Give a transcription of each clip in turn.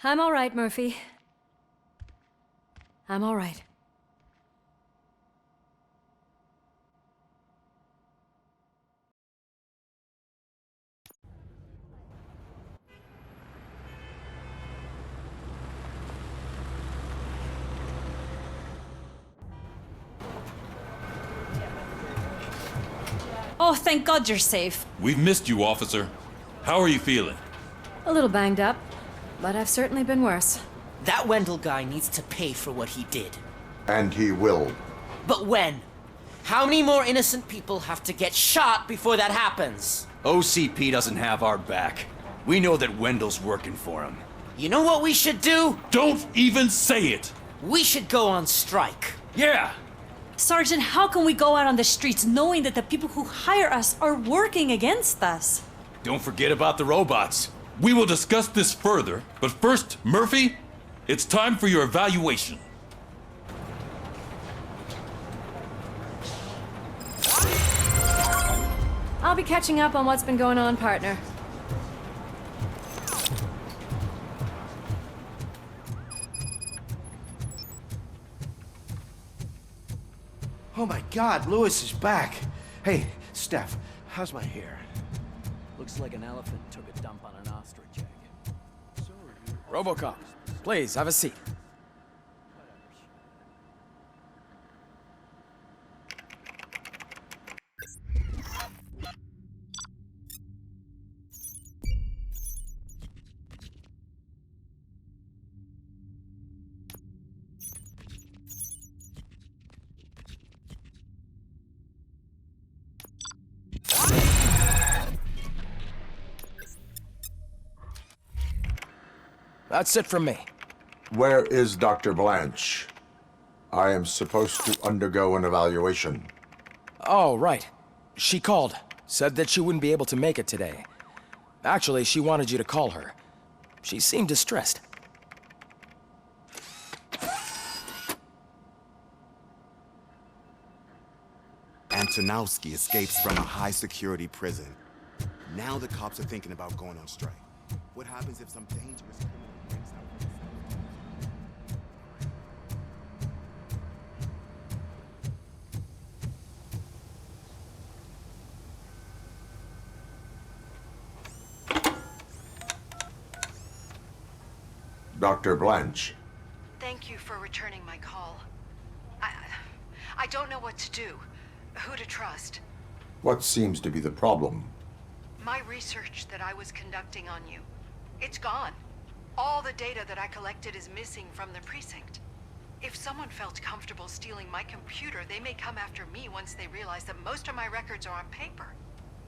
I'm all right, Murphy. I'm all right. Oh, thank God you're safe. We've missed you, officer. How are you feeling? A little banged up, but I've certainly been worse. That Wendell guy needs to pay for what he did. And he will. But when? How many more innocent people have to get shot before that happens? OCP doesn't have our back. We know that Wendell's working for him. You know what we should do? Don't even say it! We should go on strike. Yeah! Sergeant, how can we go out on the streets knowing that the people who hire us are working against us? Don't forget about the robots. We will discuss this further, but first, Murphy, it's time for your evaluation. I'll be catching up on what's been going on, partner. Oh my God, Lewis is back. Hey, Steph, how's my hair? Looks like an elephant took a dump on an ostrich egg. RoboCop, please, have a seat. That's it from me. Where is Dr. Blanche? I am supposed to undergo an evaluation. Oh, right. She called. Said that she wouldn't be able to make it today. Actually, she wanted you to call her. She seemed distressed. Antonowski escapes from a high-security prison. Now the cops are thinking about going on strike. What happens if some dangerous criminal breaks out from the south? Dr. Blanche. Thank you for returning my call. I don't know what to do, who to trust. What seems to be the problem? My research that I was conducting on you, it's gone. All the data that I collected is missing from the precinct. If someone felt comfortable stealing my computer, they may come after me once they realize that most of my records are on paper.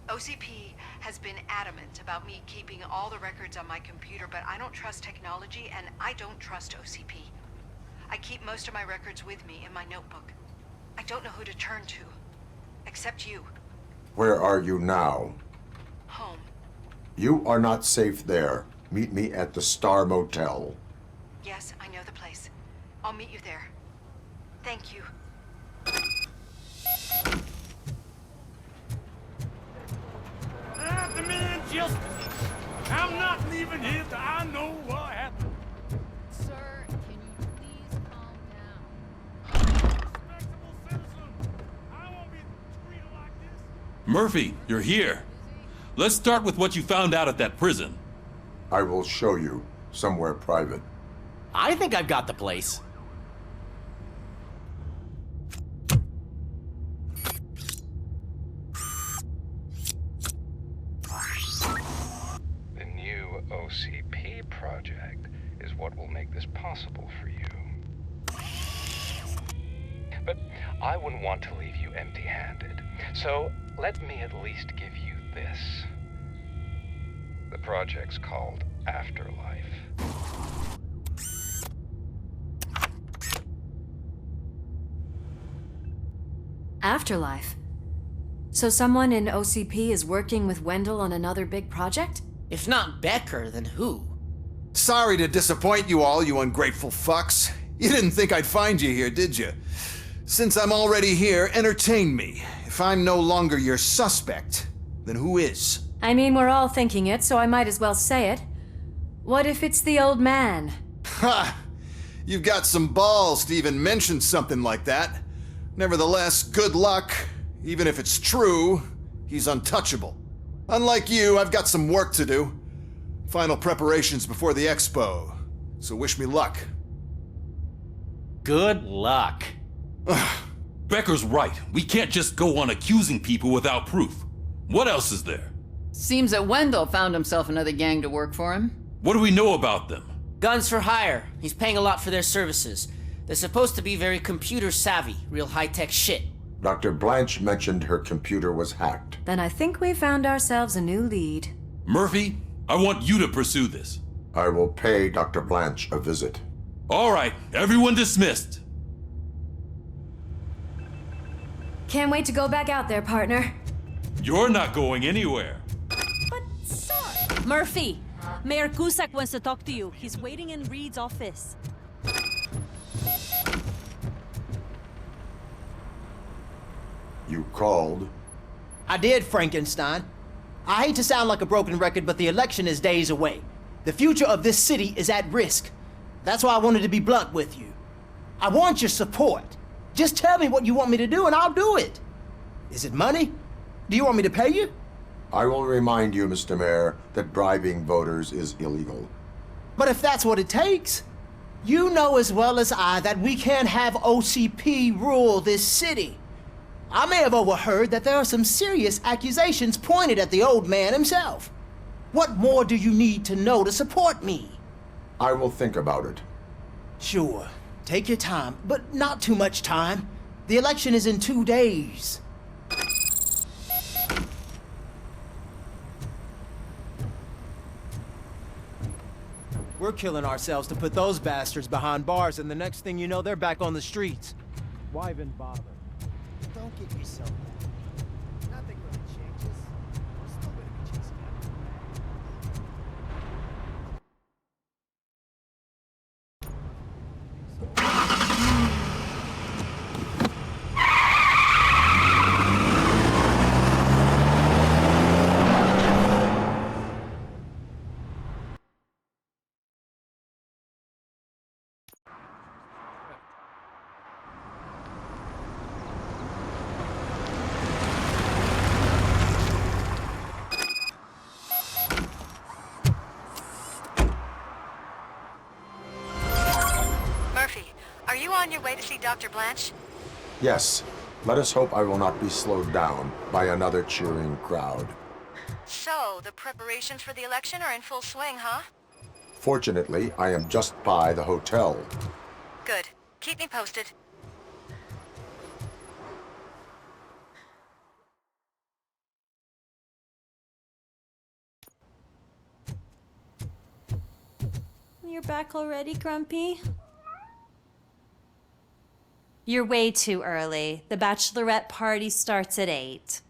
OCP has been adamant about me keeping all the records on my computer, but I don't trust technology and I don't trust OCP. I keep most of my records with me in my notebook. I don't know who to turn to, except you. Where are you now? Home. You are not safe there. Meet me at the Star Motel. Yes, I know the place. I'll meet you there. Thank you. I demand justice. I'm not leaving here till I know what happened. Sir, can you please calm down? Respectable citizen. I won't be treated like this. Murphy, you're here. Let's start with what you found out at that prison. I will show you somewhere private. I think I've got the place. The new OCP project is what will make this possible for you. But I wouldn't want to leave you empty-handed. So let me at least give you this. The project's called Afterlife. Afterlife? So someone in OCP is working with Wendell on another big project? If not Becker, then who? Sorry to disappoint you all, you ungrateful fucks. You didn't think I'd find you here, did you? Since I'm already here, entertain me. If I'm no longer your suspect, then who is? I mean, we're all thinking it, so I might as well say it. What if it's the old man? Ha! You've got some balls to even mention something like that. Nevertheless, good luck. Even if it's true, he's untouchable. Unlike you, I've got some work to do. Final preparations before the expo. So wish me luck. Good luck. Becker's right. We can't just go on accusing people without proof. What else is there? Seems that Wendell found himself another gang to work for him. What do we know about them? Guns for hire. He's paying a lot for their services. They're supposed to be very computer savvy, real high-tech shit. Dr. Blanche mentioned her computer was hacked. Then I think we found ourselves a new lead. Murphy, I want you to pursue this. I will pay Dr. Blanche a visit. All right, everyone dismissed. Can't wait to go back out there, partner. You're not going anywhere. But, sir... Murphy, Mayor Cusack wants to talk to you. He's waiting in Reed's office. You called? I did, Frankenstein. I hate to sound like a broken record, but the election is days away. The future of this city is at risk. That's why I wanted to be blunt with you. I want your support. Just tell me what you want me to do and I'll do it. Is it money? Do you want me to pay you? I will remind you, Mr. Mayor, that bribing voters is illegal. But if that's what it takes, you know as well as I that we can't have OCP rule this city. I may have overheard that there are some serious accusations pointed at the old man himself. What more do you need to know to support me? I will think about it. Sure. Take your time, but not too much time. The election is in 2 days. We're killing ourselves to put those bastards behind bars, and the next thing you know, they're back on the streets. Why even bother? Don't get yourself down. Nothing really changes. We're still gonna be chasing after Are you on your way to see Dr. Blanche? Yes. Let us hope I will not be slowed down by another cheering crowd. So, the preparations for the election are in full swing, huh? Fortunately, I am just by the hotel. Good. Keep me posted. You're back already, Grumpy? You're way too early. The bachelorette party starts at 8.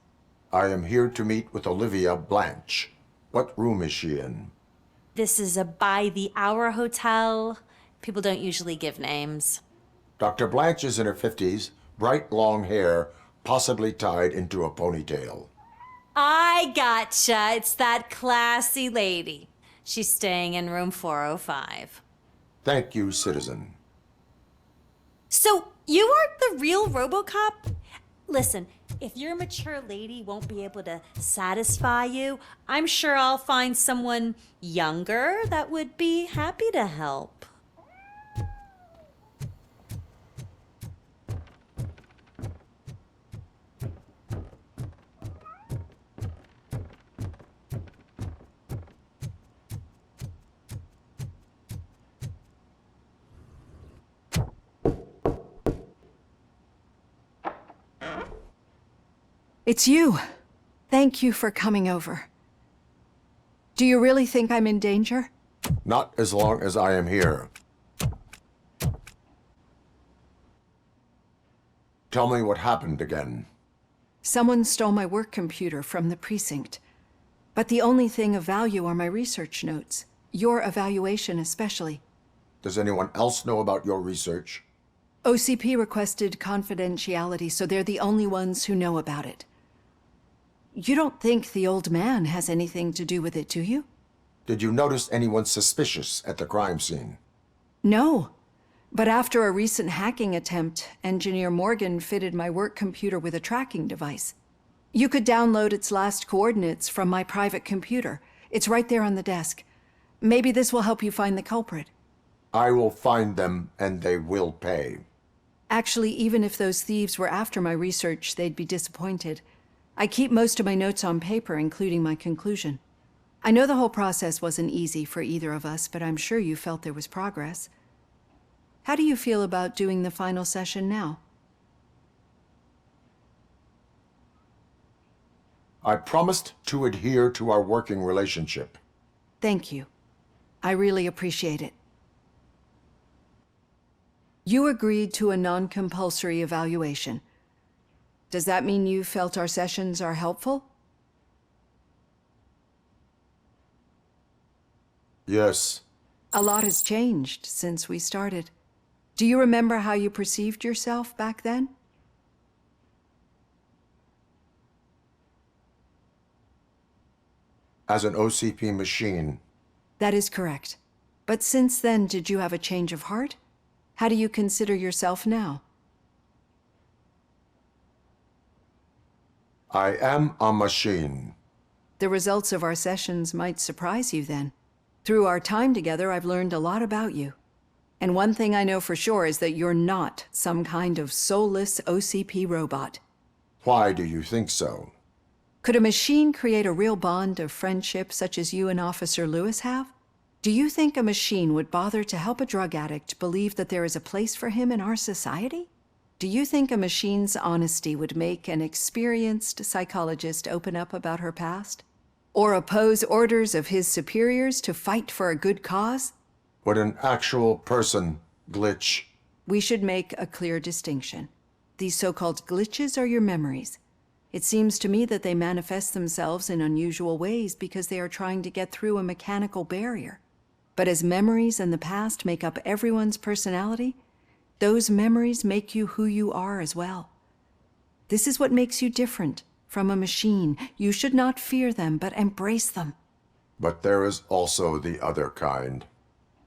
I am here to meet with Olivia Blanche. What room is she in? This is a by-the-hour hotel. People don't usually give names. Dr. Blanche is in her 50s, bright long hair, possibly tied into a ponytail. I gotcha. It's that classy lady. She's staying in room 405. Thank you, citizen. So, you aren't the real RoboCop? Listen, if your mature lady won't be able to satisfy you, I'm sure I'll find someone younger that would be happy to help. It's you. Thank you for coming over. Do you really think I'm in danger? Not as long as I am here. Tell me what happened again. Someone stole my work computer from the precinct. But the only thing of value are my research notes. Your evaluation especially. Does anyone else know about your research? OCP requested confidentiality, so they're the only ones who know about it. You don't think the old man has anything to do with it, do you? Did you notice anyone suspicious at the crime scene? No. But after a recent hacking attempt, Engineer Morgan fitted my work computer with a tracking device. You could download its last coordinates from my private computer. It's right there on the desk. Maybe this will help you find the culprit. I will find them, and they will pay. Actually, even if those thieves were after my research, they'd be disappointed. I keep most of my notes on paper, including my conclusion. I know the whole process wasn't easy for either of us, but I'm sure you felt there was progress. How do you feel about doing the final session now? I promised to adhere to our working relationship. Thank you. I really appreciate it. You agreed to a non-compulsory evaluation. Does that mean you felt our sessions are helpful? Yes. A lot has changed since we started. Do you remember how you perceived yourself back then? As an OCP machine. That is correct. But since then, did you have a change of heart? How do you consider yourself now? I am a machine. The results of our sessions might surprise you then. Through our time together, I've learned a lot about you. And one thing I know for sure is that you're not some kind of soulless OCP robot. Why do you think so? Could a machine create a real bond of friendship such as you and Officer Lewis have? Do you think a machine would bother to help a drug addict believe that there is a place for him in our society? Do you think a machine's honesty would make an experienced psychologist open up about her past? Or oppose orders of his superiors to fight for a good cause? Would an actual person glitch? We should make a clear distinction. These so-called glitches are your memories. It seems to me that they manifest themselves in unusual ways because they are trying to get through a mechanical barrier. But as memories in the past make up everyone's personality, those memories make you who you are as well. This is what makes you different from a machine. You should not fear them, but embrace them. But there is also the other kind.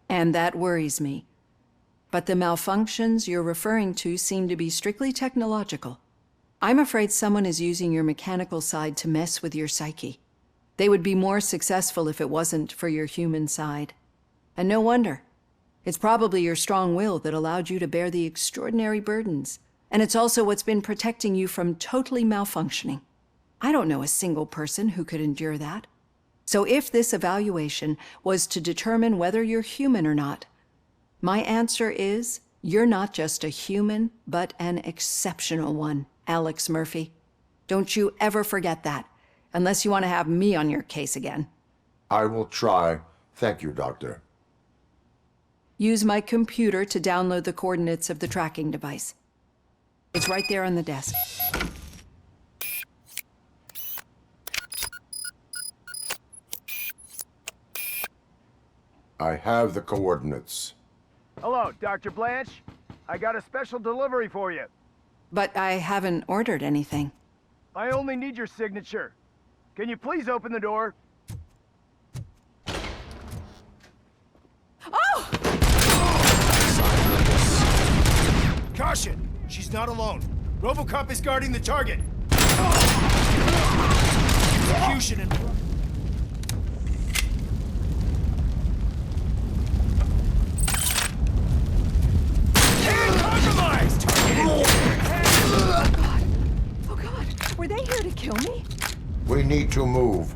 And that worries me. But the malfunctions you're referring to seem to be strictly technological. I'm afraid someone is using your mechanical side to mess with your psyche. They would be more successful if it wasn't for your human side. And no wonder. It's probably your strong will that allowed you to bear the extraordinary burdens. And it's also what's been protecting you from totally malfunctioning. I don't know a single person who could endure that. So if this evaluation was to determine whether you're human or not, my answer is you're not just a human, but an exceptional one, Alex Murphy. Don't you ever forget that, unless you want to have me on your case again. I will try. Thank you, Doctor. Use my computer to download the coordinates of the tracking device. It's right there on the desk. I have the coordinates. Hello, Dr. Blanche. I got a special delivery for you. But I haven't ordered anything. I only need your signature. Can you please open the door? Oh! Caution! She's not alone. RoboCop is guarding the target. Execution and... Compromised! Oh God! Were they here to kill me? We need to move.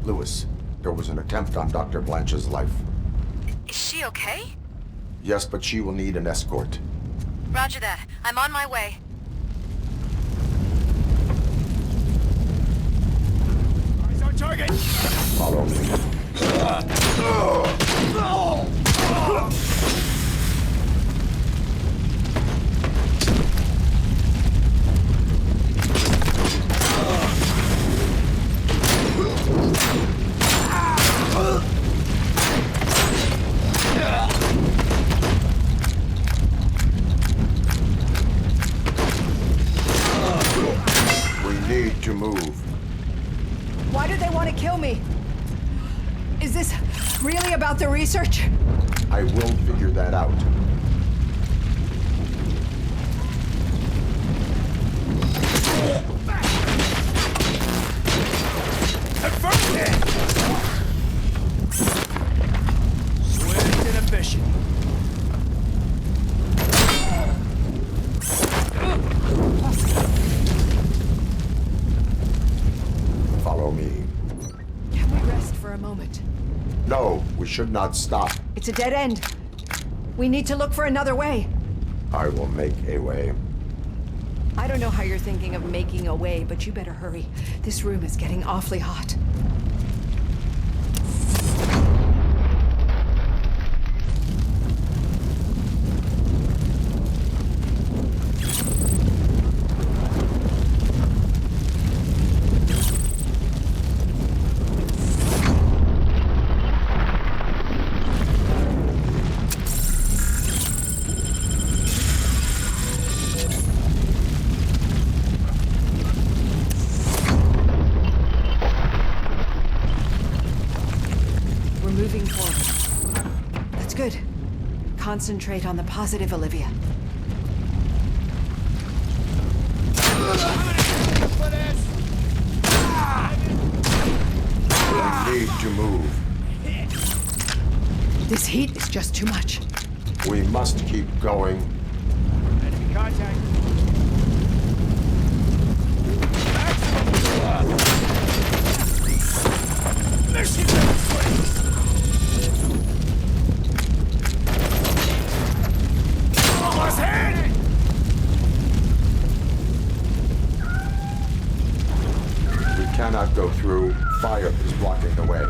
Lewis, there was an attempt on Dr. Blanche's life. Is she okay? Yes, but she will need an escort. Roger that. I'm on my way. Eyes on target! Follow me. Why do they want to kill me? Is this really about the research? I will figure that out. Swift and efficient. Follow me. Can we rest for a moment? No, we should not stop. It's a dead end. We need to look for another way. I will make a way. I don't know how you're thinking of making a way, but you better hurry. This room is getting awfully hot. We're moving forward. That's good. Concentrate on the positive, Olivia. We need to move. This heat is just too much. We must keep going. Enemy contact. Mission complete. Almost had it. We cannot go through. Fire is blocking the way.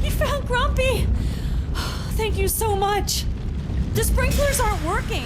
You found Grumpy! Thank you so much. The sprinklers aren't working.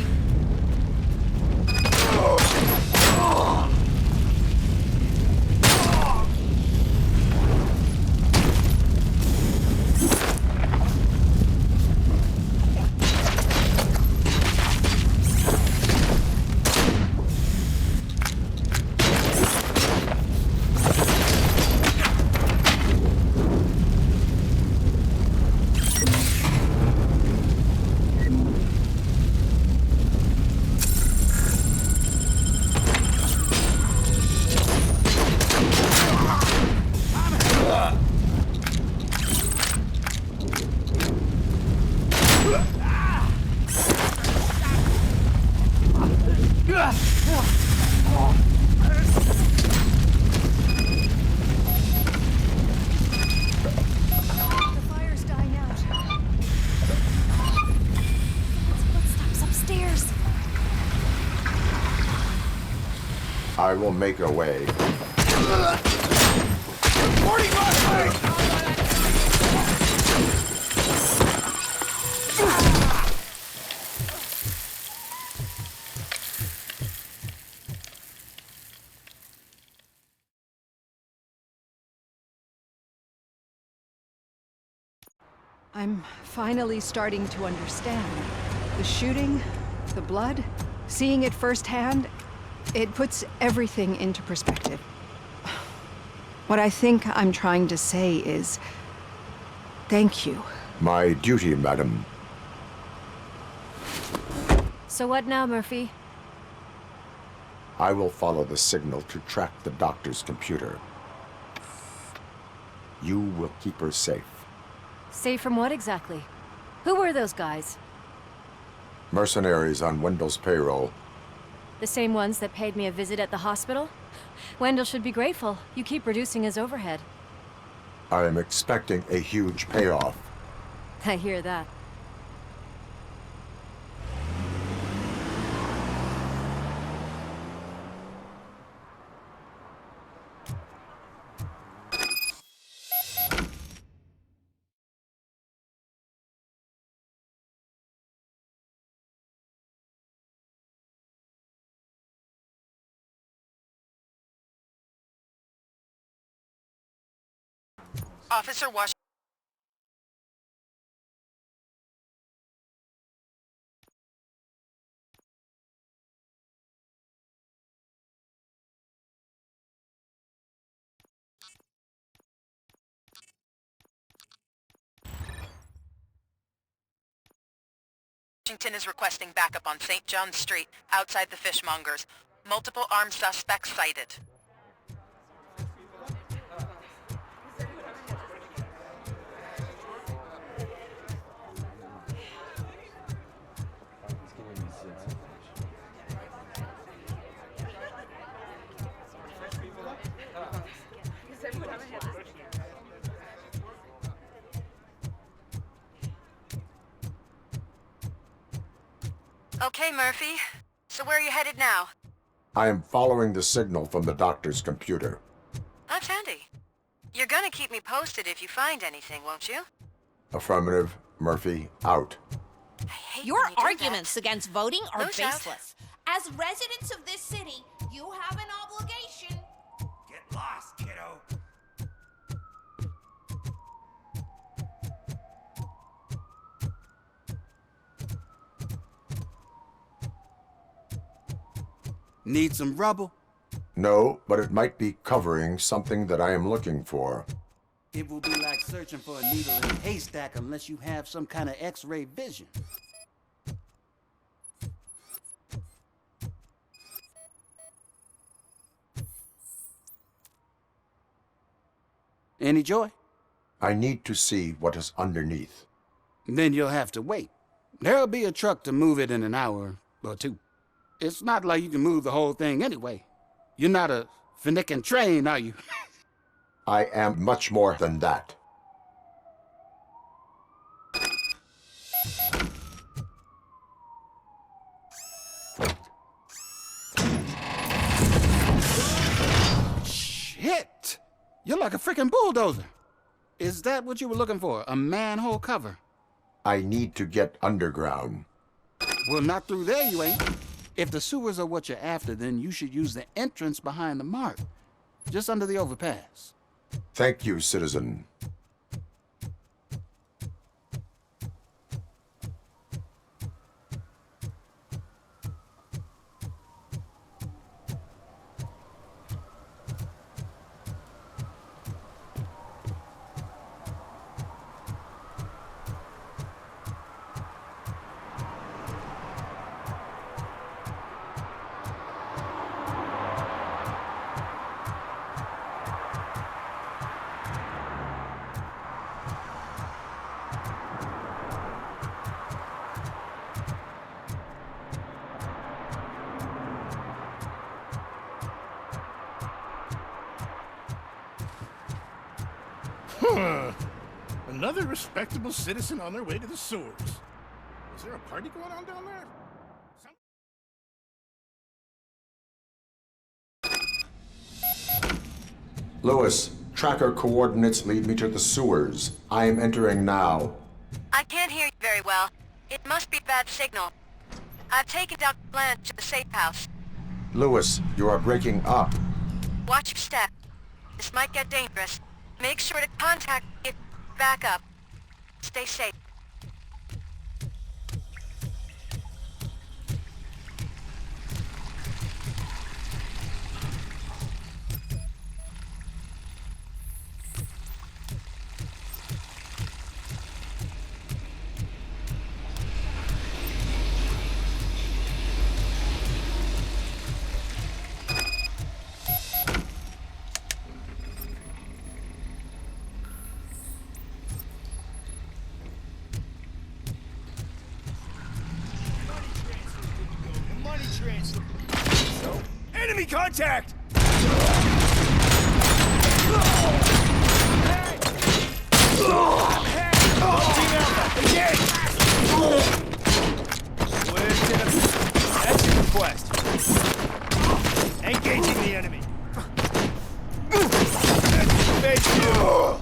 The fire's dying out. Footsteps upstairs. I will make a way. I'm finally starting to understand. The shooting, the blood, seeing it firsthand, it puts everything into perspective. What I think I'm trying to say is, thank you. My duty, madam. So what now, Murphy? I will follow the signal to track the doctor's computer. You will keep her safe. Safe from what exactly? Who were those guys? Mercenaries on Wendell's payroll. The same ones that paid me a visit at the hospital? Wendell should be grateful. You keep reducing his overhead. I am expecting a huge payoff. I hear that. Officer Washington. Washington is requesting backup on St. John's Street, outside the fishmongers. Multiple armed suspects sighted. Okay, Murphy. So where are you headed now? I am following the signal from the doctor's computer. That's handy. You're gonna keep me posted if you find anything, won't you? Affirmative. Murphy, out. Your arguments against voting are No doubt. baseless. As residents of this city, you have an obligation. Get lost, kiddo. Need some rubble? No, but it might be covering something that I am looking for. It will be like searching for a needle in a haystack unless you have some kind of X-ray vision. Any joy? I need to see what is underneath. Then you'll have to wait. There'll be a truck to move it in an hour or two. It's not like you can move the whole thing anyway. You're not a finicking train, are you? I am much more than that. Shit! You're like a freaking bulldozer. Is that what you were looking for? A manhole cover? I need to get underground. Well, not through there, you ain't. If the sewers are what you're after, then you should use the entrance behind the mark, just under the overpass. Thank you, citizen. Another respectable citizen on their way to the sewers. Is there a party going on down there? Lewis, tracker coordinates lead me to the sewers. I am entering now. I can't hear you very well. It must be bad signal. I've taken Dr. Blanche to the safe house. Lewis, you are breaking up. Watch your step. This might get dangerous. Make sure to contact me if back up. Stay safe. Enemy contact! Team Alpha, engage! That's your request. Engaging the enemy. Phase 2.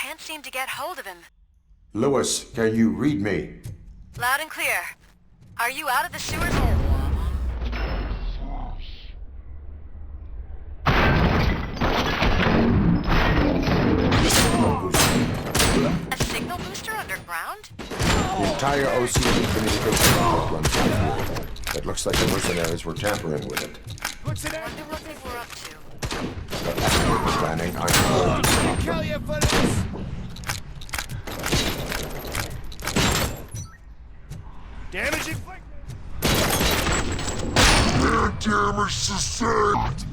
Can't seem to get hold of him. Lewis, can you read me? Loud and clear. Are you out of the sewers? A signal booster underground? The entire OCP communication network runs outward. It looks like the mercenaries were tampering with it. Wonder what they were up to. But after the planning, I'm going to Kill you for this! Damage inflicted! damage sustained!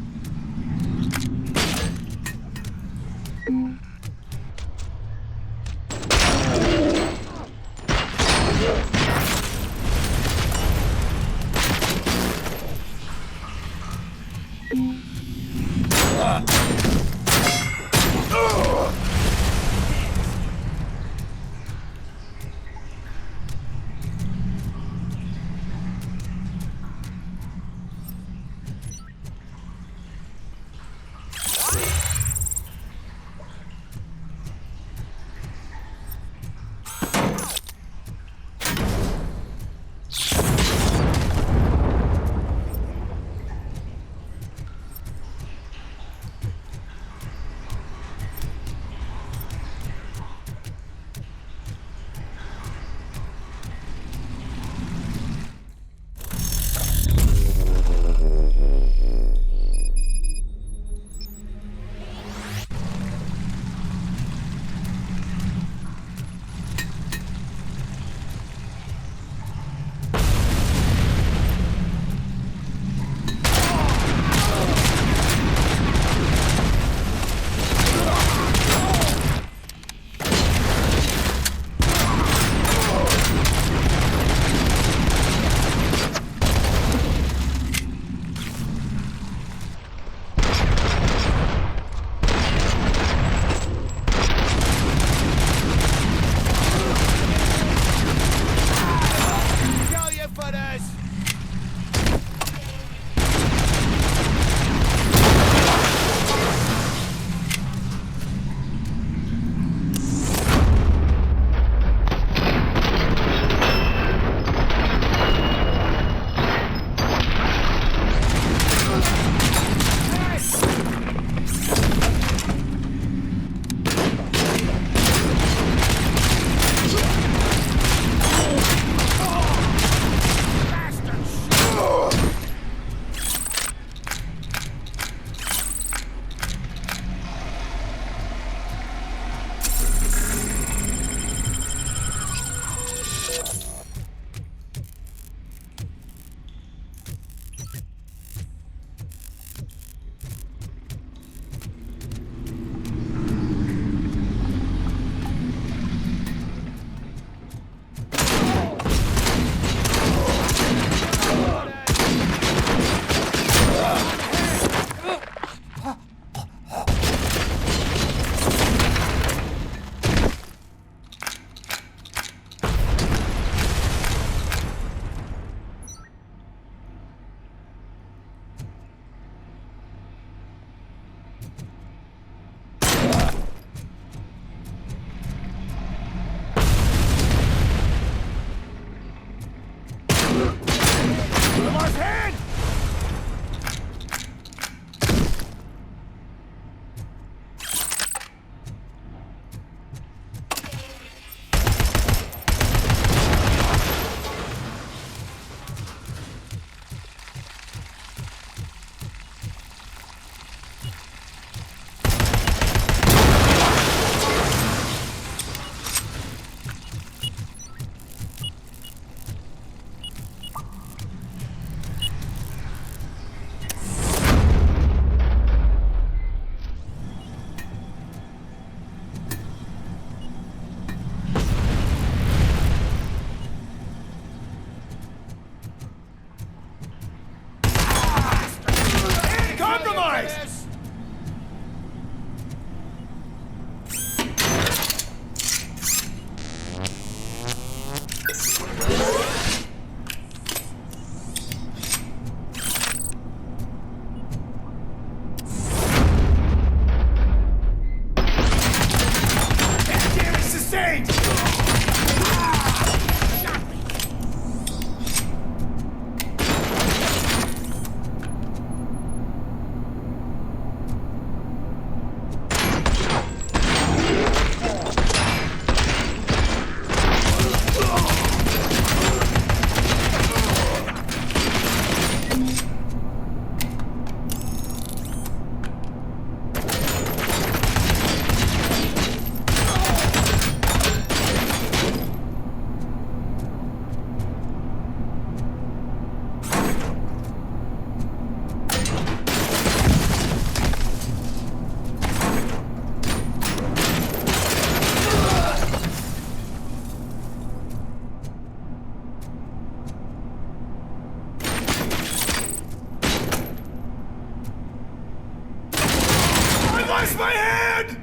Compromise my hand!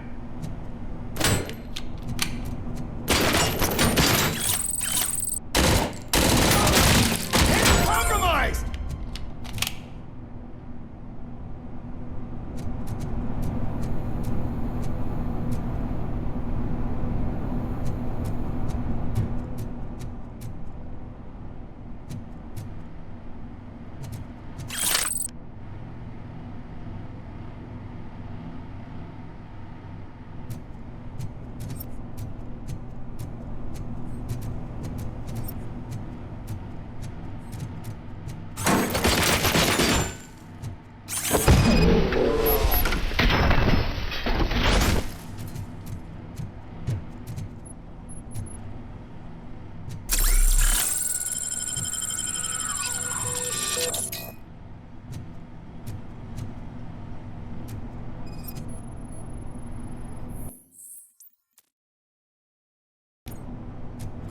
Compromised!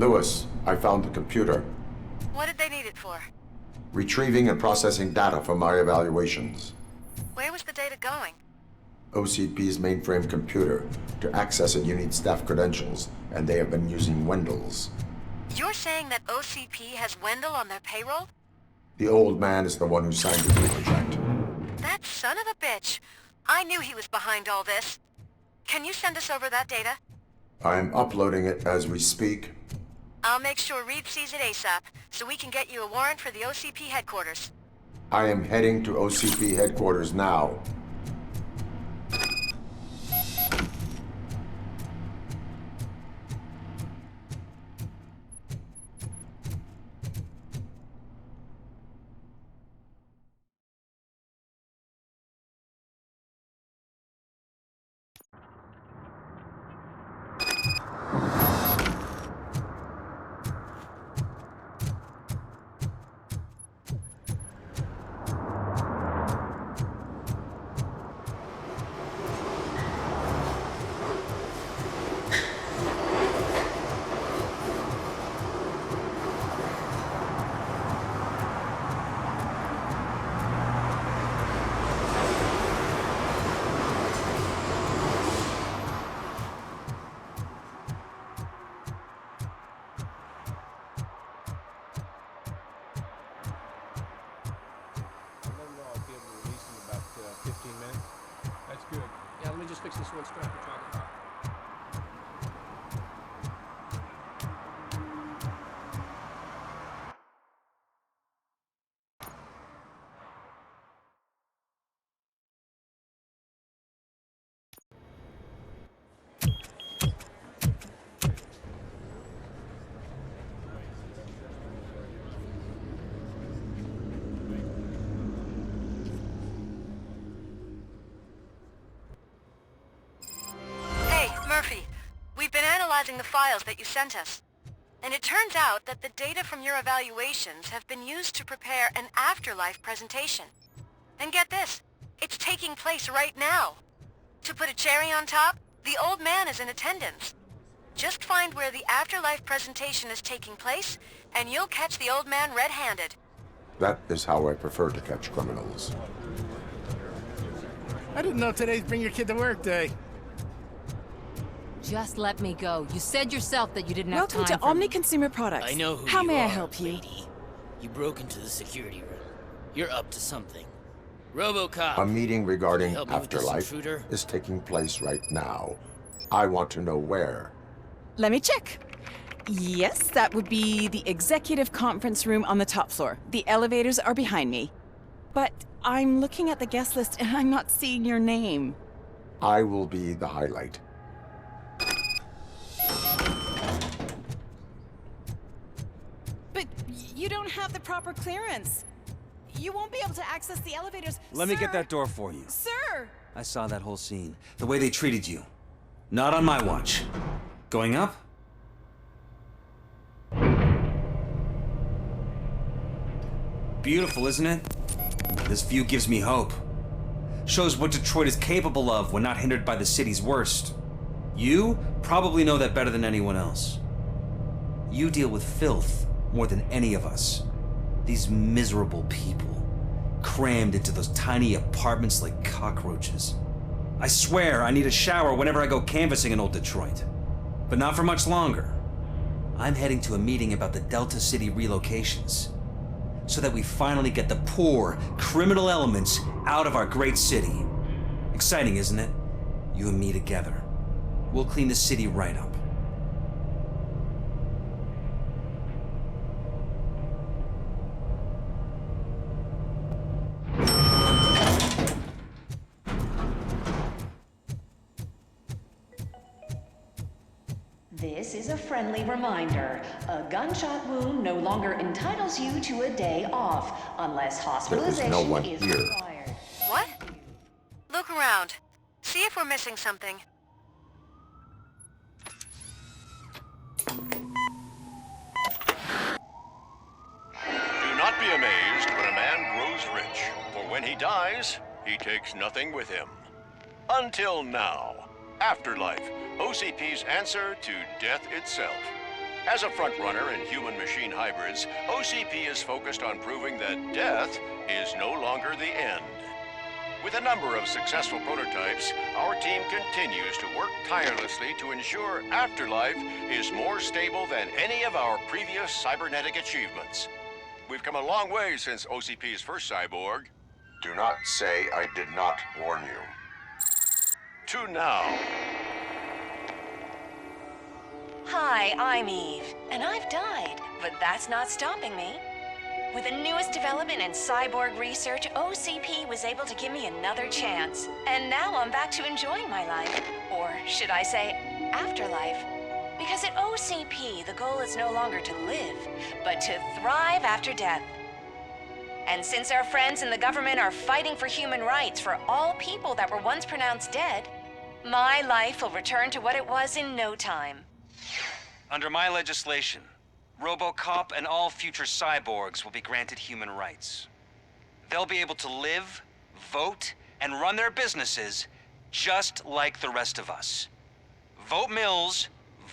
Lewis, I found the computer. What did they need it for? Retrieving and processing data from my evaluations. Where was the data going? OCP's mainframe computer. To access it, you need staff credentials, and they have been using Wendell's. You're saying that OCP has Wendell on their payroll? The old man is the one who signed the contract. That son of a bitch. I knew he was behind all this. Can you send us over that data? I'm uploading it as we speak. I'll make sure Reed sees it ASAP, so we can get you a warrant for the OCP headquarters. I am heading to OCP headquarters now. Fix this one strap we're talking about. Murphy, we've been analyzing the files that you sent us. And it turns out that the data from your evaluations have been used to prepare an afterlife presentation. And get this, it's taking place right now. To put a cherry on top, the old man is in attendance. Just find where the afterlife presentation is taking place, and you'll catch the old man red-handed. That is how I prefer to catch criminals. I didn't know today's Bring Your Kid to Work Day. Just let me go. You said yourself that you didn't have time Welcome to Omni Consumer Products. I know who How you may I are, help you? lady. You broke into the security room. You're up to something. RoboCop. A meeting regarding Help me with this afterlife intruder? is taking place right now. I want to know where. Let me check. Yes, that would be the executive conference room on the top floor. The elevators are behind me. But I'm looking at the guest list and I'm not seeing your name. I will be the highlight. But you don't have the proper clearance. You won't be able to access the elevators. Let me get Sir! that door for you. Sir! I saw that whole scene. The way they treated you. Not on my watch. Going up? Beautiful, isn't it? This view gives me hope. Shows what Detroit is capable of when not hindered by the city's worst. You probably know that better than anyone else. You deal with filth more than any of us. These miserable people, crammed into those tiny apartments like cockroaches. I swear I need a shower whenever I go canvassing in old Detroit. But not for much longer. I'm heading to a meeting about the Delta City relocations, so that we finally get the poor, criminal elements out of our great city. Exciting, isn't it? You and me together. We'll clean the city right up. This is a friendly reminder. A gunshot wound no longer entitles you to a day off, unless hospitalization no one is here. required. What? Look around. See if we're missing something. Do not be amazed when a man grows rich, for when he dies, he takes nothing with him. Until now. Afterlife, OCP's answer to death itself. As a frontrunner in human-machine hybrids, OCP is focused on proving that death is no longer the end. With a number of successful prototypes, our team continues to work tirelessly to ensure Afterlife is more stable than any of our previous cybernetic achievements. We've come a long way since OCP's first cyborg. Do not say I did not warn you. To now. Hi, I'm Eve, and I've died, but that's not stopping me. With the newest development in cyborg research, OCP was able to give me another chance. And now I'm back to enjoying my life. Or should I say, afterlife. Because at OCP, the goal is no longer to live, but to thrive after death. And since our friends in the government are fighting for human rights for all people that were once pronounced dead, my life will return to what it was in no time. Under my legislation, RoboCop and all future cyborgs will be granted human rights. They'll be able to live, vote, and run their businesses just like the rest of us. Vote Mills,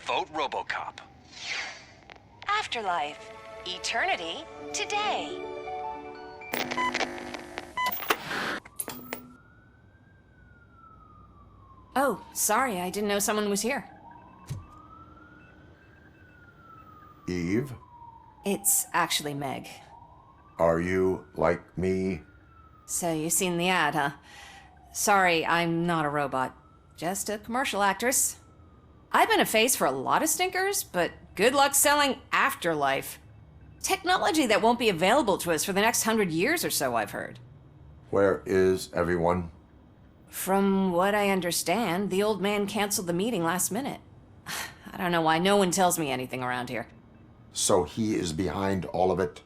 vote RoboCop. Afterlife. Eternity. Today. Oh, sorry, I didn't know someone was here. Eve, It's actually Meg. are you like me? So you've seen the ad, huh? Sorry, I'm not a robot. Just a commercial actress. I've been a face for a lot of stinkers, but good luck selling Afterlife. Technology that won't be available to us for the next 100 years or so, I've heard. Where is everyone? From what I understand, the old man canceled the meeting last minute. I don't know why no one tells me anything around here. So he is behind all of it?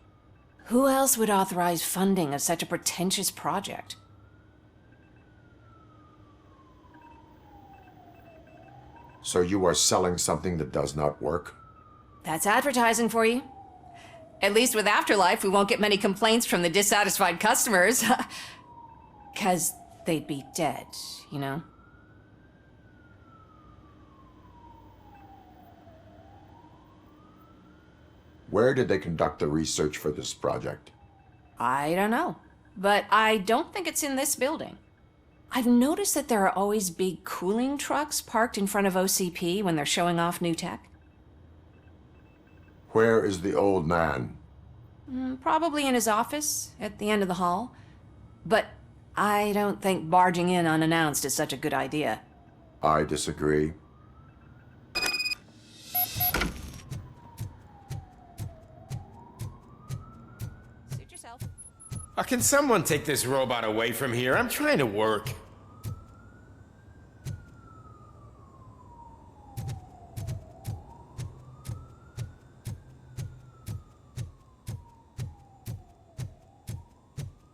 Who else would authorize funding of such a pretentious project? So you are selling something that does not work? That's advertising for you. At least with Afterlife, we won't get many complaints from the dissatisfied customers. 'Cause they'd be dead, you know? Where did they conduct the research for this project? I don't know. But I don't think it's in this building. I've noticed that there are always big cooling trucks parked in front of OCP when they're showing off new tech. Where is the old man? Probably in his office, at the end of the hall. But I don't think barging in unannounced is such a good idea. I disagree. Suit yourself. Can someone take this robot away from here? I'm trying to work.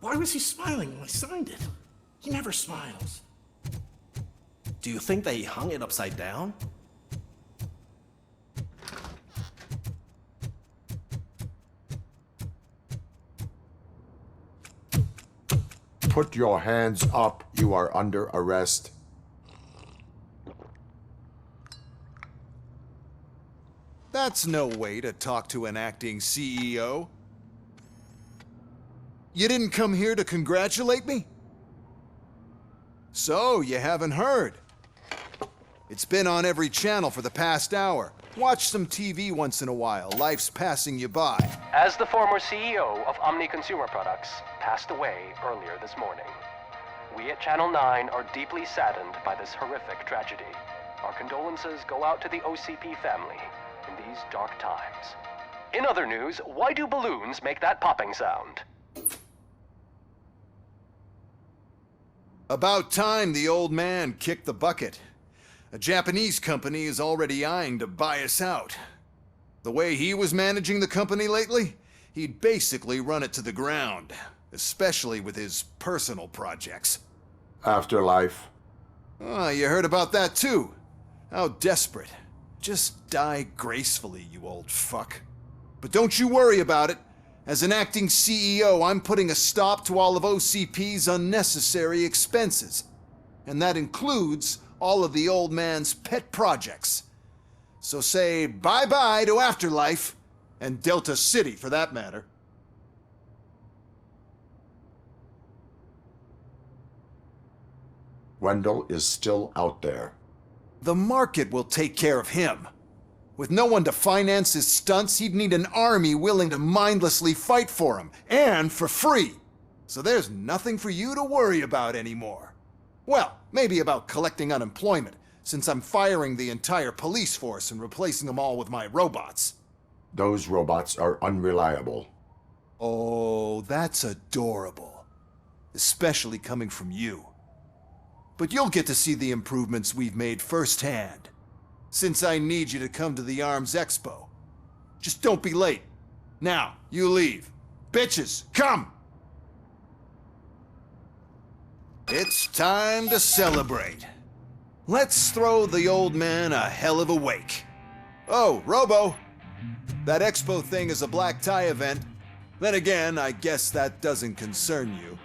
Why was he smiling when I signed it? He never smiles. Do you think they hung it upside down? Put your hands up. You are under arrest. That's no way to talk to an acting CEO. You didn't come here to congratulate me? So, you haven't heard. It's been on every channel for the past hour. Watch some TV once in a while. Life's passing you by. As the former CEO of Omni Consumer Products passed away earlier this morning, we at Channel 9 are deeply saddened by this horrific tragedy. Our condolences go out to the OCP family in these dark times. In other news, why do balloons make that popping sound? About time the old man kicked the bucket. A Japanese company is already eyeing to buy us out. The way he was managing the company lately, he'd basically run it to the ground, especially with his personal projects. Afterlife. Oh, you heard about that too. How desperate. Just die gracefully, you old fuck. But don't you worry about it. As an acting CEO, I'm putting a stop to all of OCP's unnecessary expenses. And that includes all of the old man's pet projects. So say bye-bye to Afterlife, and Delta City for that matter. Wendell is still out there. The market will take care of him. With no one to finance his stunts, he'd need an army willing to mindlessly fight for him, and for free. So there's nothing for you to worry about anymore. Well, maybe about collecting unemployment, since I'm firing the entire police force and replacing them all with my robots. Those robots are unreliable. Oh, that's adorable. Especially coming from you. But you'll get to see the improvements we've made firsthand. Since I need you to come to the ARMS Expo. Just don't be late. Now, you leave. Bitches, come! It's time to celebrate. Let's throw the old man a hell of a wake. Oh, Robo! That expo thing is a black tie event. Then again, I guess that doesn't concern you.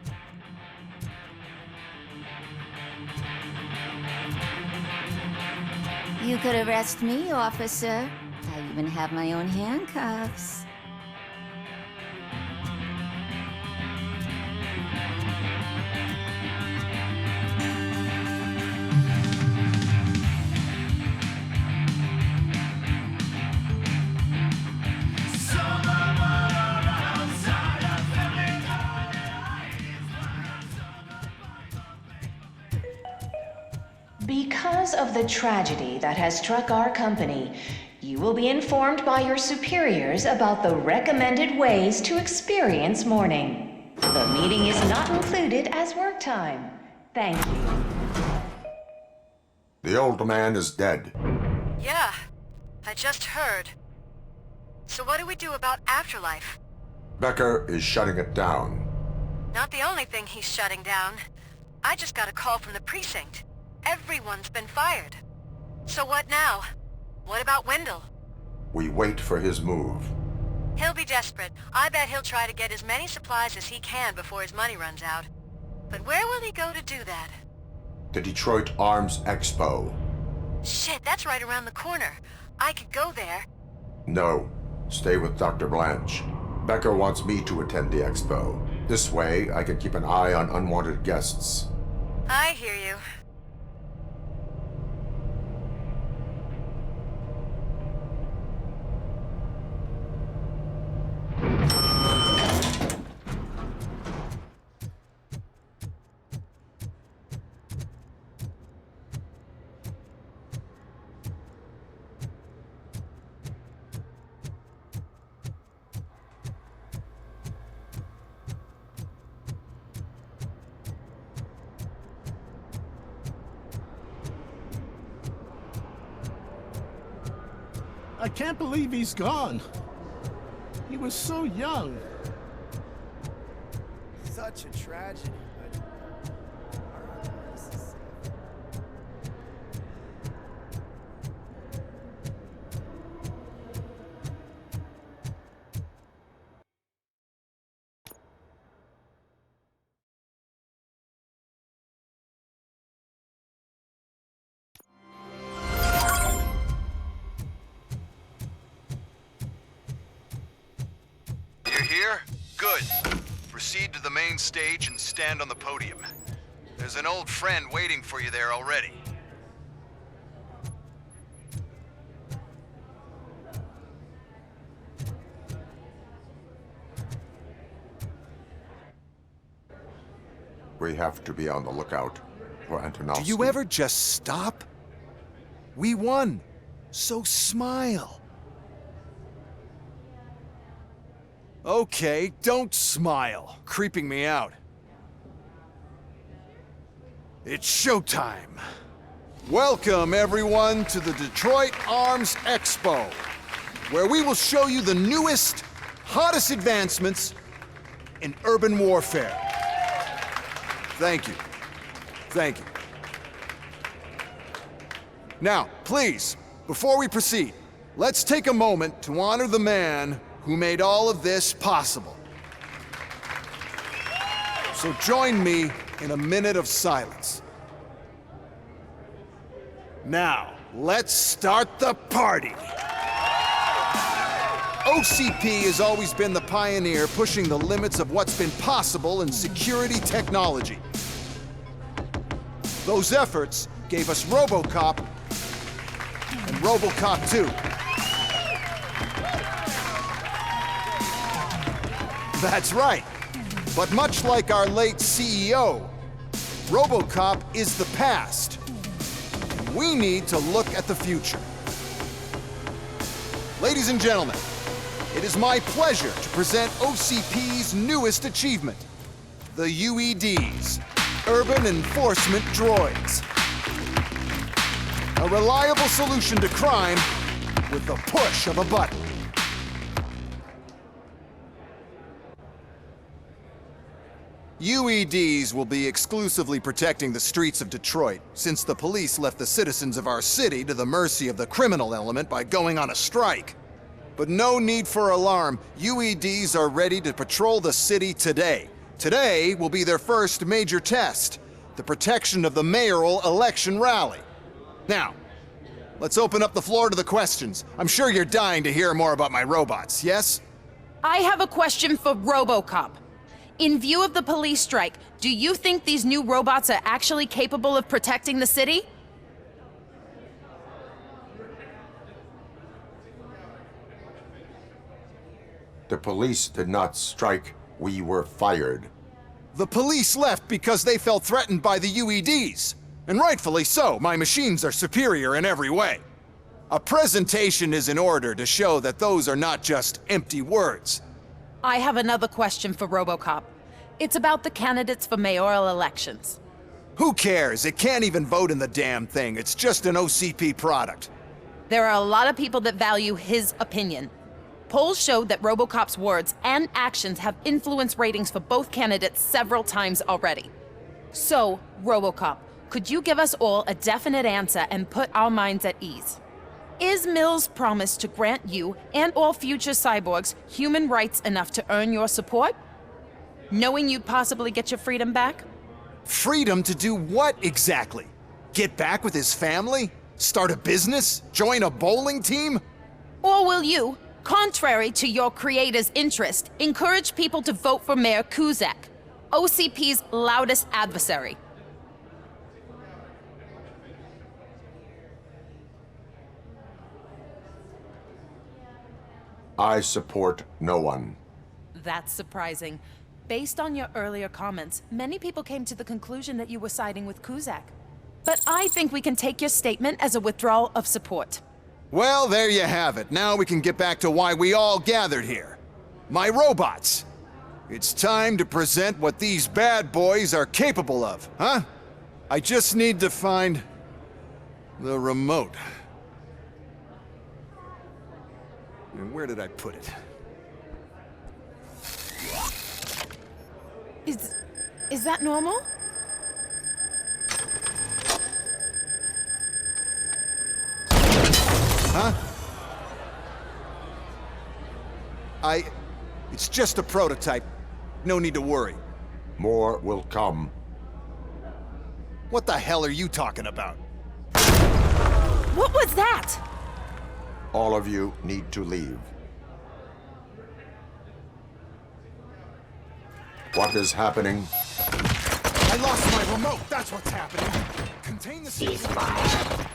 You could arrest me, officer. I even have my own handcuffs. Because of the tragedy that has struck our company, you will be informed by your superiors about the recommended ways to experience mourning. The meeting is not included as work time. Thank you. The old man is dead. Yeah, I just heard. So what do we do about Afterlife? Becker is shutting it down. Not the only thing he's shutting down. I just got a call from the precinct. Everyone's been fired. So what now? What about Wendell? We wait for his move. He'll be desperate. I bet he'll try to get as many supplies as he can before his money runs out. But where will he go to do that? The Detroit Arms Expo. Shit, that's right around the corner. I could go there. No. Stay with Dr. Blanche. Becker wants me to attend the expo. This way, I can keep an eye on unwanted guests. I hear you. I can't believe he's gone. He was so young. Such a tragedy, but... You're here? Good. Proceed to the main stage and stand on the podium. There's an old friend waiting for you there already. We have to be on the lookout for Antonovsky. Do you ever just stop? We won, so smile. Okay, don't smile. Creeping me out. It's showtime. Welcome, everyone, to the Detroit Arms Expo, where we will show you the newest, hottest advancements in urban warfare. Thank you. Thank you. Now, please, before we proceed, let's take a moment to honor the man who made all of this possible. So join me in a minute of silence. Now, let's start the party. OCP has always been the pioneer pushing the limits of what's been possible in security technology. Those efforts gave us RoboCop and RoboCop 2. That's right. But much like our late CEO, RoboCop is the past. We need to look at the future. Ladies and gentlemen, it is my pleasure to present OCP's newest achievement, the UEDs, Urban Enforcement Droids. A reliable solution to crime with the push of a button. UEDs will be exclusively protecting the streets of Detroit, since the police left the citizens of our city to the mercy of the criminal element by going on a strike. But no need for alarm. UEDs are ready to patrol the city today. Today will be their first major test, the protection of the mayoral election rally. Now, let's open up the floor to the questions. I'm sure you're dying to hear more about my robots, yes? I have a question for RoboCop. In view of the police strike, do you think these new robots are actually capable of protecting the city? The police did not strike. We were fired. The police left because they felt threatened by the UEDs. And rightfully so. My machines are superior in every way. A presentation is in order to show that those are not just empty words. I have another question for RoboCop. It's about the candidates for mayoral elections. Who cares? It can't even vote in the damn thing. It's just an OCP product. There are a lot of people that value his opinion. Polls showed that RoboCop's words and actions have influenced ratings for both candidates several times already. So, RoboCop, could you give us all a definite answer and put our minds at ease? Is Mills' promise to grant you and all future cyborgs human rights enough to earn your support? Knowing you'd possibly get your freedom back? Freedom to do what exactly? Get back with his family? Start a business? Join a bowling team? Or will you, contrary to your creator's interest, encourage people to vote for Mayor Kuzak, OCP's loudest adversary? I support no one. That's surprising. Based on your earlier comments, many people came to the conclusion that you were siding with Kuzak. But I think we can take your statement as a withdrawal of support. Well, there you have it. Now we can get back to why we all gathered here. My robots. It's time to present what these bad boys are capable of, huh? I just need to find the remote. And where did I put it? Is that normal? Huh? It's just a prototype. No need to worry. More will come. What the hell are you talking about? What was that? All of you need to leave. What is happening? I lost my remote. That's what's happening. Contain the ceasefire.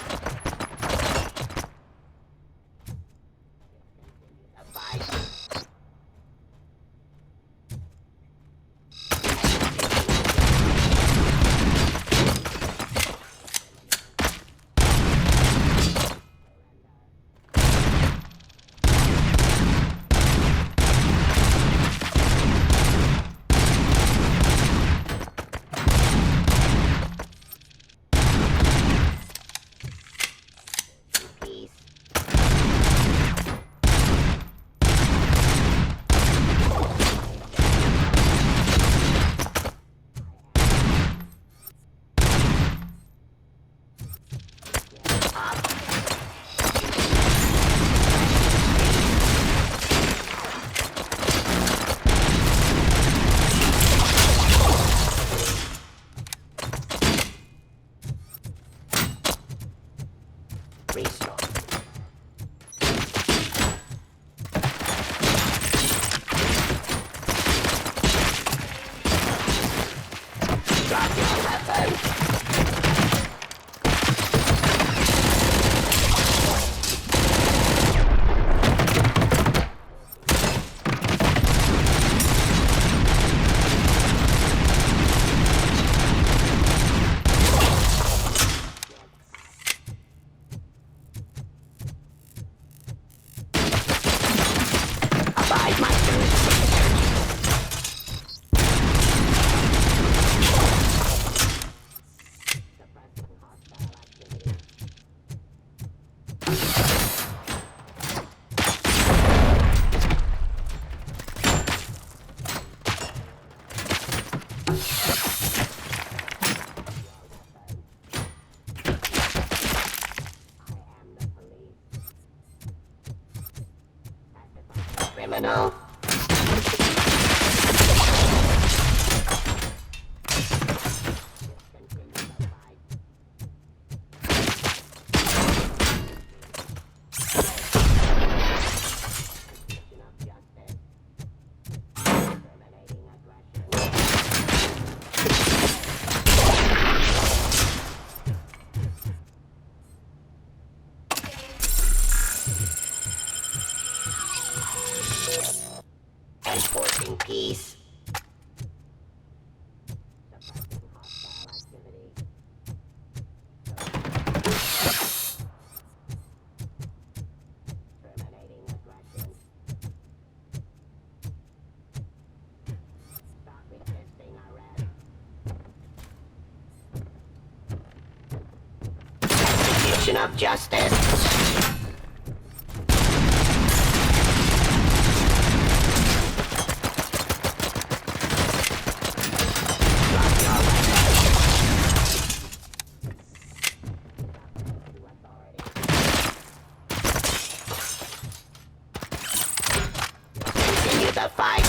Criminal. Enforcing peace. Execution of justice. Continue the fight.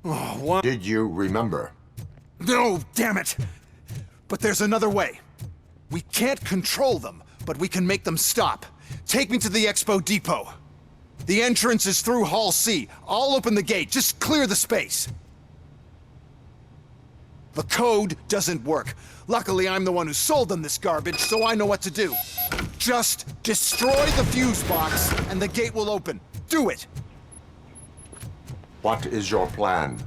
Oh, what? Did you remember? No, damn it! But there's another way. We can't control them, but we can make them stop. Take me to the Expo Depot. The entrance is through Hall C. I'll open the gate. Just clear the space. The code doesn't work. Luckily, I'm the one who sold them this garbage, so I know what to do. Just destroy the fuse box, and the gate will open. Do it! What is your plan?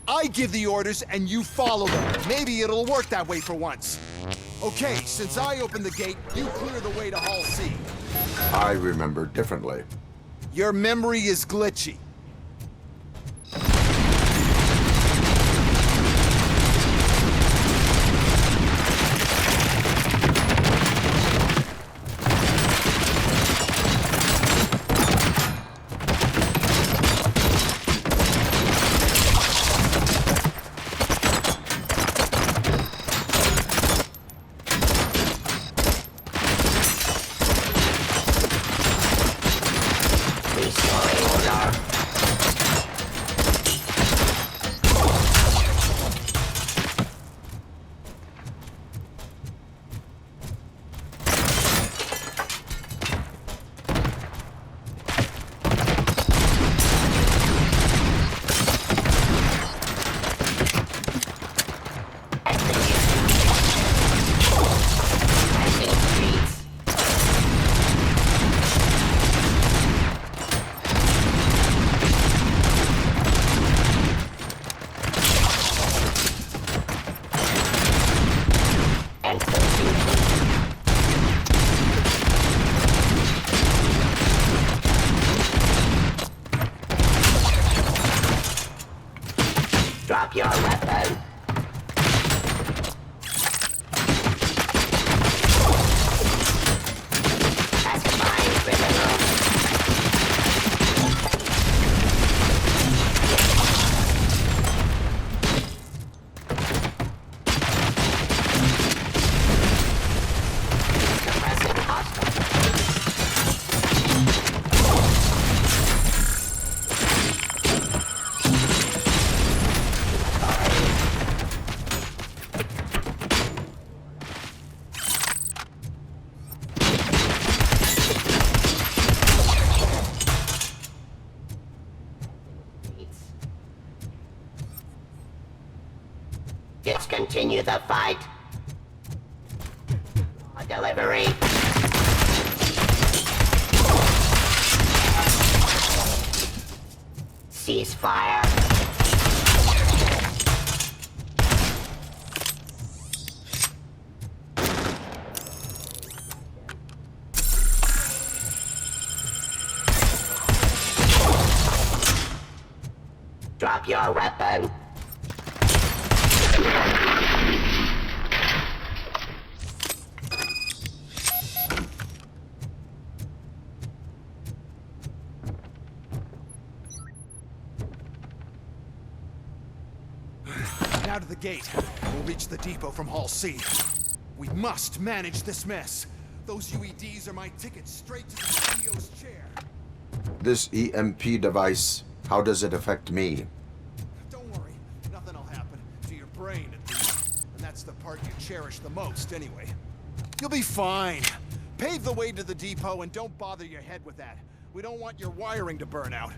I give the orders, and you follow them. Maybe it'll work that way for once. Okay, since I opened the gate, you clear the way to Hall C. I remember differently. Your memory is glitchy. Drop your weapon. That's fine, criminal. Suppressing hostile. Let's continue the fight. A delivery. Ceasefire. Drop your weapon. Now to the gate. We'll reach the depot from Hall C. We must manage this mess. Those UEDs are my ticket straight to the CEO's chair. This EMP device, how does it affect me? Don't worry, nothing will happen. To your brain, at least. And that's the part you cherish the most, anyway. You'll be fine. Pave the way to the depot and don't bother your head with that. We don't want your wiring to burn out.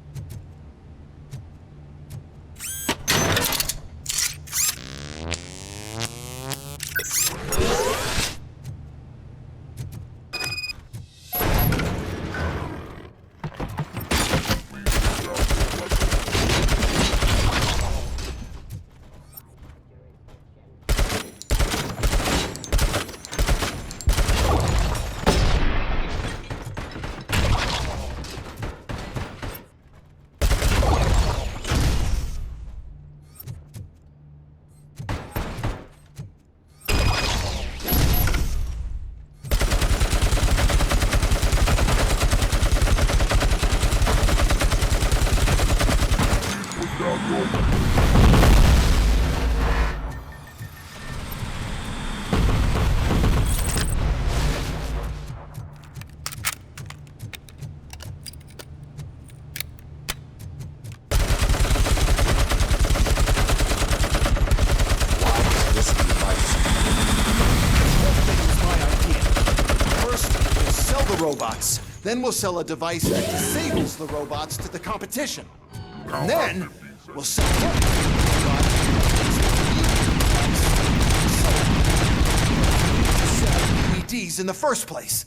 robots. Then we'll sell a device that disables the robots to the competition. And then we'll sell LEDs in the first place.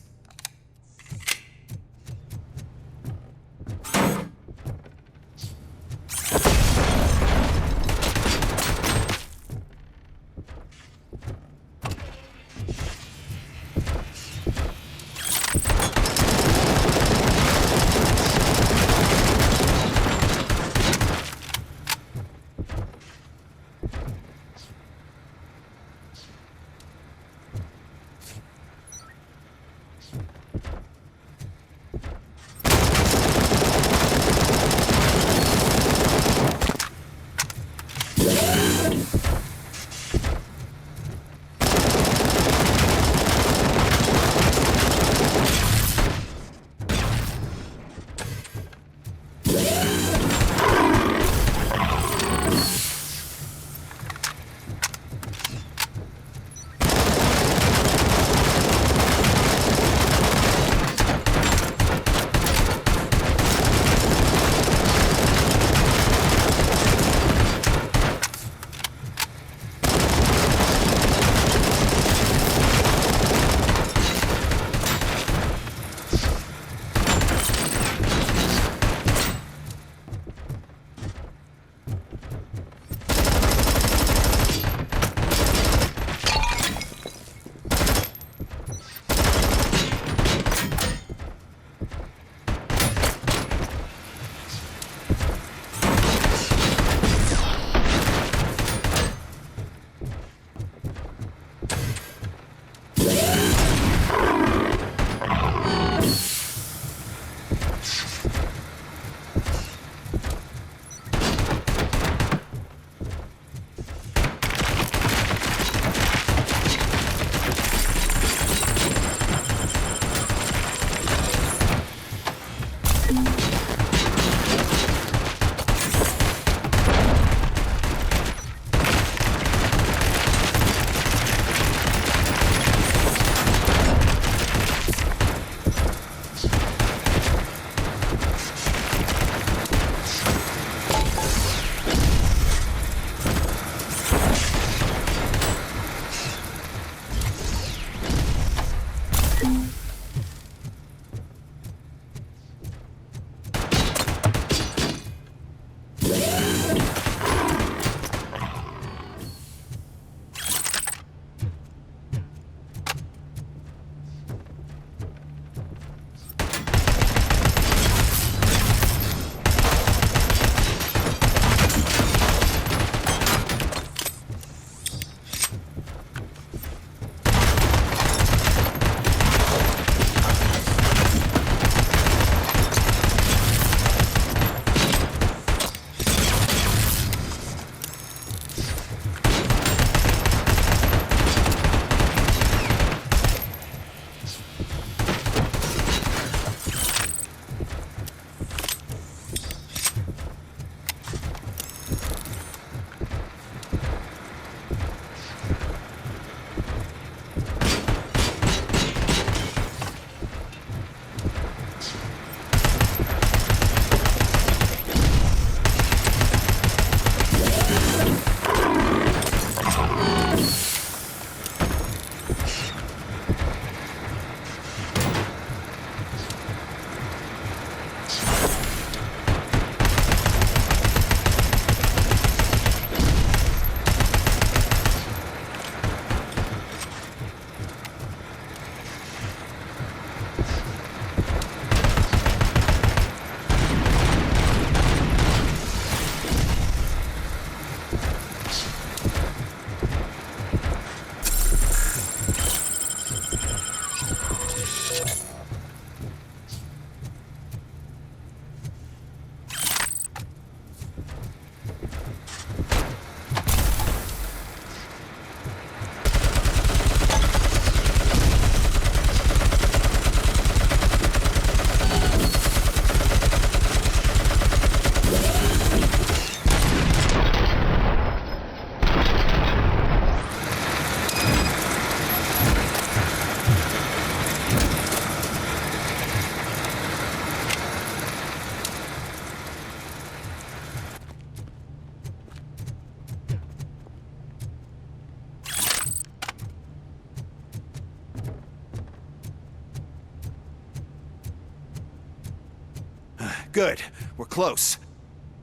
Good. We're close.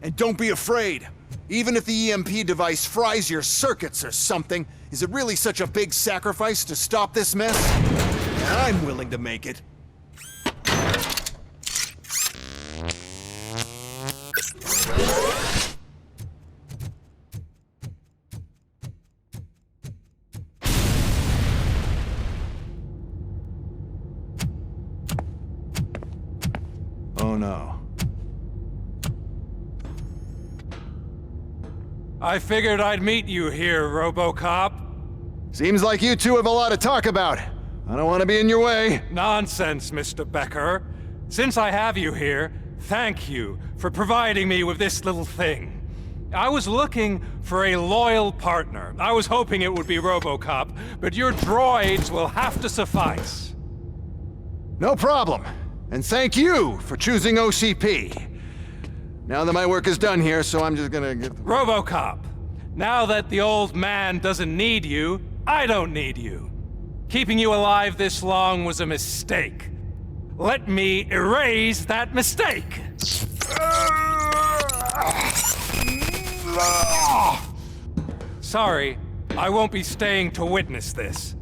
And don't be afraid. Even if the EMP device fries your circuits or something, is it really such a big sacrifice to stop this mess? I'm willing to make it. Oh no. I figured I'd meet you here, RoboCop. Seems like you two have a lot to talk about. I don't want to be in your way. Nonsense, Mr. Becker. Since I have you here, thank you for providing me with this little thing. I was looking for a loyal partner. I was hoping it would be RoboCop, but your droids will have to suffice. No problem. And thank you for choosing OCP. Now that my work is done here, so I'm just gonna get... RoboCop, now that the old man doesn't need you, I don't need you. Keeping you alive this long was a mistake. Let me erase that mistake! Sorry, I won't be staying to witness this.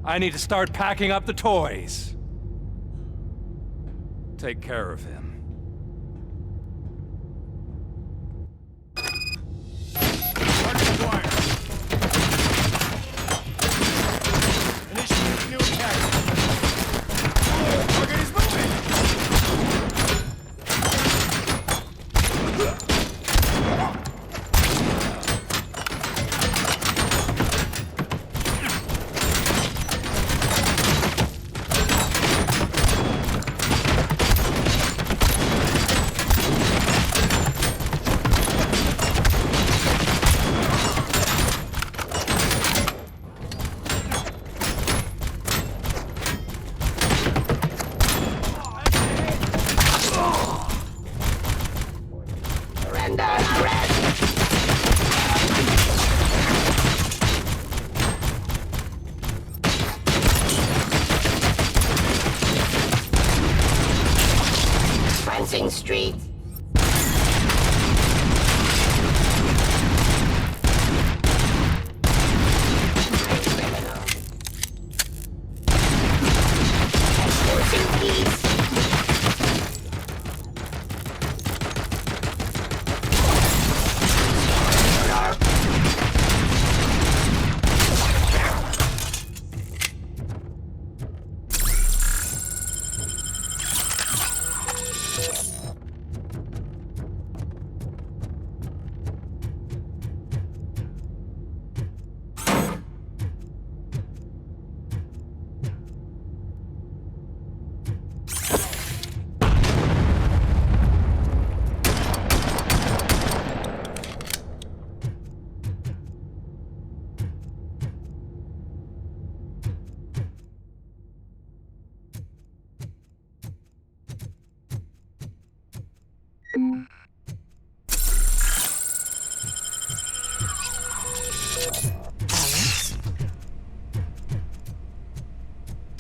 I need to start packing up the toys. Take care of him. Street.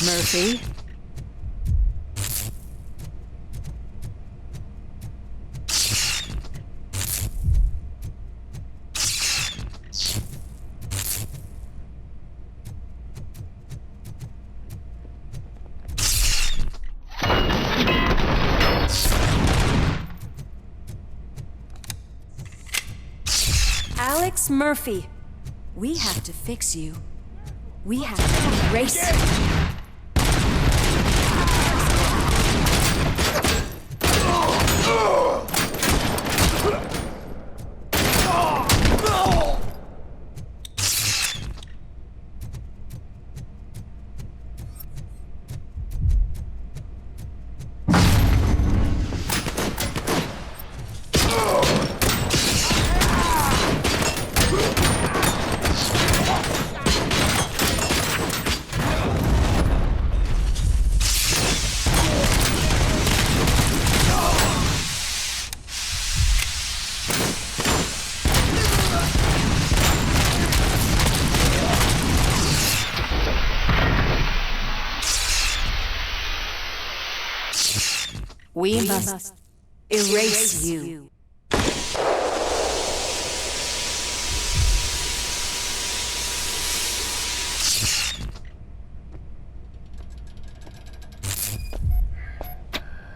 Murphy? Alex Murphy, we have to fix you. We have to erase you. We must erase you.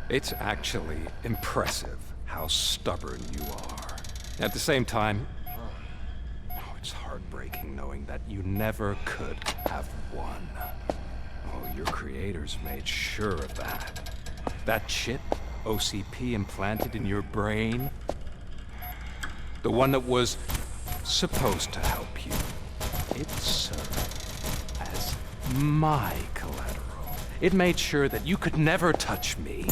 It's actually impressive how stubborn you are. At the same time, it's heartbreaking knowing that you never could have won. Oh, your creators made sure of that. That chip OCP implanted in your brain, the one that was supposed to help you, it served as my collateral. It made sure that you could never touch me.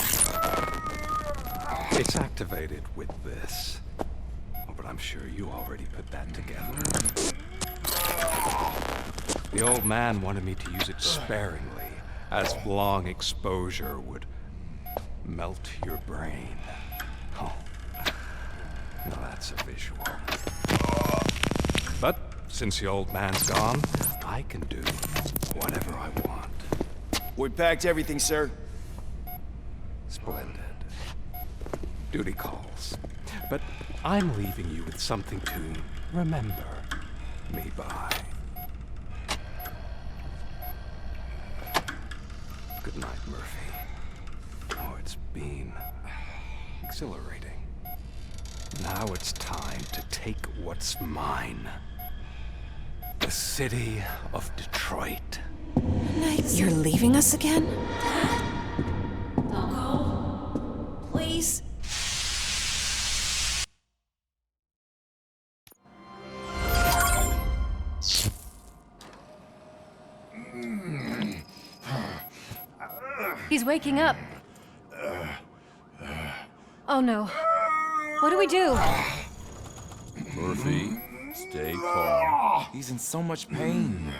It's activated with this. Oh, but I'm sure you already put that together. The old man wanted me to use it sparingly, as long exposure would melt your brain. Oh, now that's a visual. But since the old man's gone, I can do whatever I want. We packed everything, sir. Splendid. Duty calls. But I'm leaving you with something to remember me by. Good night, Murphy. Oh, it's been exhilarating. Now it's time to take what's mine. The city of Detroit. You're leaving us again? Don't go. Please. He's waking up. Oh no. What do we do? Murphy, stay calm. He's in so much pain.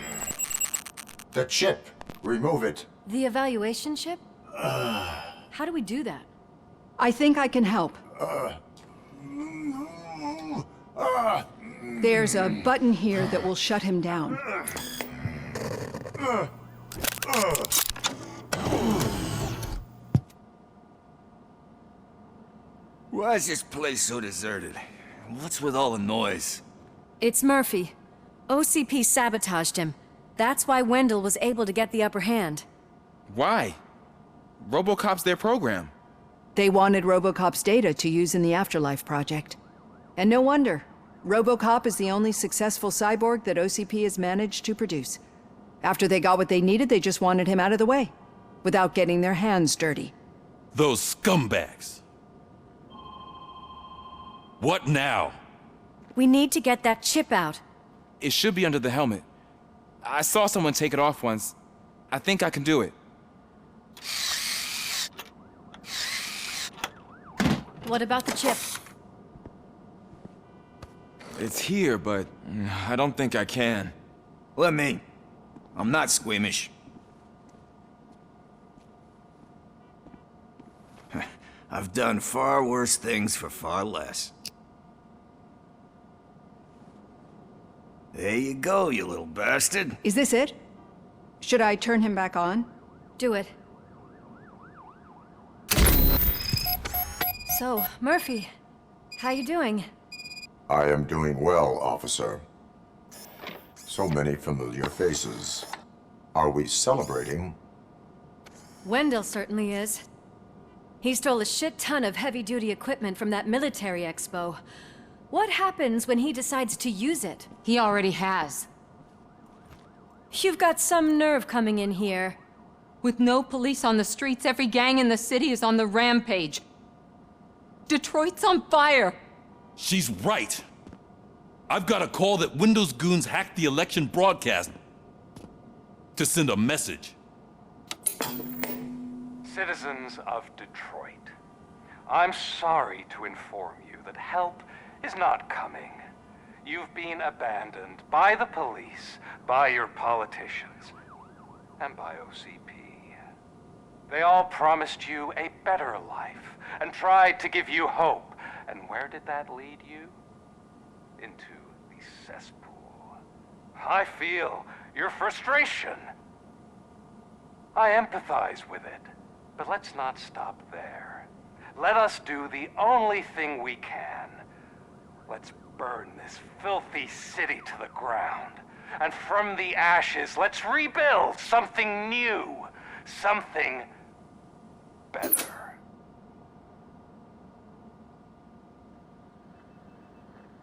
The chip. Remove it. The evaluation chip? How do we do that? I think I can help. There's a button here that will shut him down. Why is this place so deserted? What's with all the noise? It's Murphy. OCP sabotaged him. That's why Wendell was able to get the upper hand. Why? RoboCop's their program. They wanted RoboCop's data to use in the Afterlife project. And no wonder. RoboCop is the only successful cyborg that OCP has managed to produce. After they got what they needed, they just wanted him out of the way, without getting their hands dirty. Those scumbags. What now? We need to get that chip out. It should be under the helmet. I saw someone take it off once. I think I can do it. What about the chip? It's here, but I don't think I can. Let me. I'm not squeamish. I've done far worse things for far less. There you go, you little bastard. Is this it? Should I turn him back on? Do it. So, Murphy, how you doing? I am doing well, officer. So many familiar faces. Are we celebrating? Wendell certainly is. He stole a shit ton of heavy-duty equipment from that military expo. What happens when he decides to use it? He already has. You've got some nerve coming in here. With no police on the streets, every gang in the city is on the rampage. Detroit's on fire! She's right. I've got a call that Windows goons hacked the election broadcast to send a message. Citizens of Detroit, I'm sorry to inform you that help is not coming. You've been abandoned by the police, by your politicians, and by OCP. They all promised you a better life and tried to give you hope. And where did that lead you? Into the cesspool. I feel your frustration. I empathize with it, but let's not stop there. let us do the only thing we can. Let's burn this filthy city to the ground. And from the ashes, let's rebuild something new. Something better.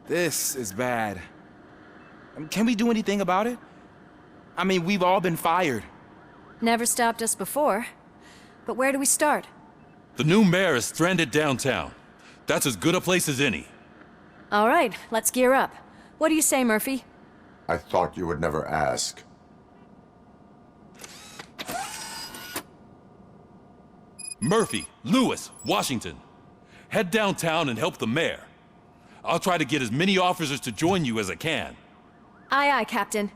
This is bad. Can we do anything about it? I mean, we've all been fired. Never stopped us before. But where do we start? The new mayor is stranded downtown. That's as good a place as any. All right, let's gear up. What do you say, Murphy? I thought you would never ask. Murphy, Lewis, Washington. Head downtown and help the mayor. I'll try to get as many officers to join you as I can. Aye, aye, Captain.